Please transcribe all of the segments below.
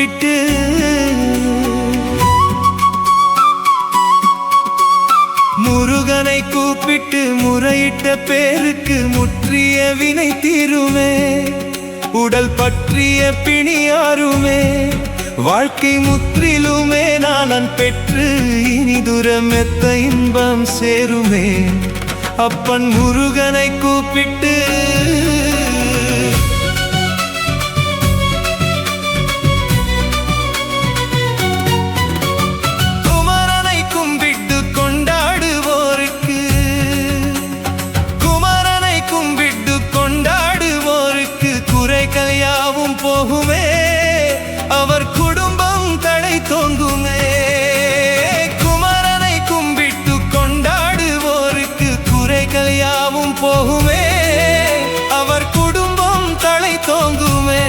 கூப்பிட்டு முருகனை கூப்பிட்டு முறையிட்ட பேருக்கு முற்றிய வினை தீருமே, உடல் பற்றிய பிணியாருமே, வாழ்க்கை முற்றிலுமே நானன் பெற்று இனிதுர மெத்த இன்பம் சேருமே. அப்பன் முருகனை கூப்பிட்டு குமரனை கும்பிட்டு கொண்டாடுவோருக்கு, குமரனை கும்பிட்டு கொண்டாடுவோருக்கு குறைகள் யாவும் போகுமே, அவர் குடும்பம் தழை தோங்குமே. குமரனை கும்பிட்டு கொண்டாடுவோருக்கு குறைகள் யாவும் போகுமே, அவர் குடும்பம் தழை தோங்குமே.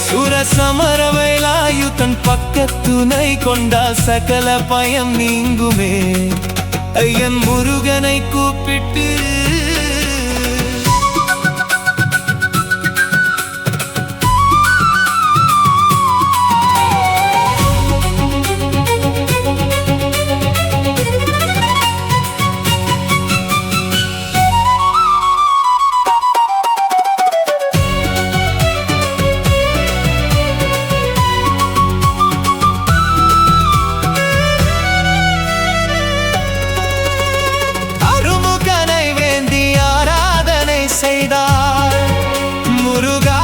சுரசமரவேலாயுதன் பக்கத்துணை கொண்டால் சகல பயம் நீங்குமே. ஐயன் முருகனை கூப்பிட்டு செய்தார். முருகா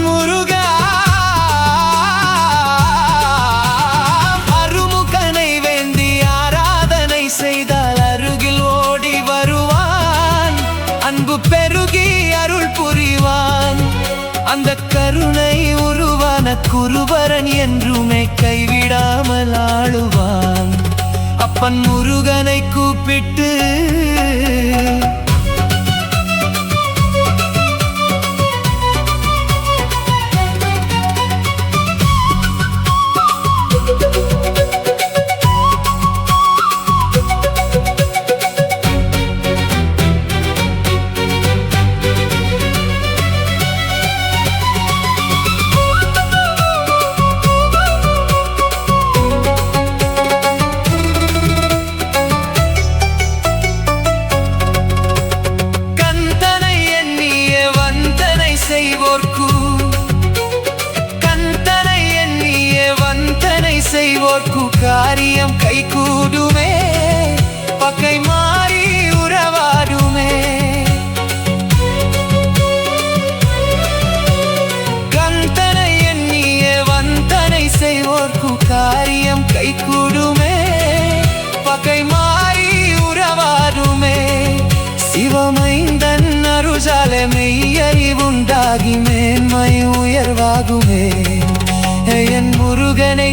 முருகா அருமுகனை வேண்டி ஆராதனை செய்தால் அருகில் ஓடி வருவான், அன்பு பெருகி அருள் புரிவான். அந்த கருணை உருவான குருபரன் என்றுமே கைவிடாமல் ஆளுவான். அப்பன் முருகனை கூப்பிட்டு செய்வோர்க்கு காரியம் கைகூடுமே, பகை மாறி உறவாடுமே. கந்தனை எண்ணிய வந்தனை செய்வோர்க்கு காரியம் கைகூடுமே, பகை மாறி உறவாடுமே. சிவமைந்தன் அருளாலே மெய்யறிவுண்டாகி மேன்மை உயர்வாகுமே. என் முருகனை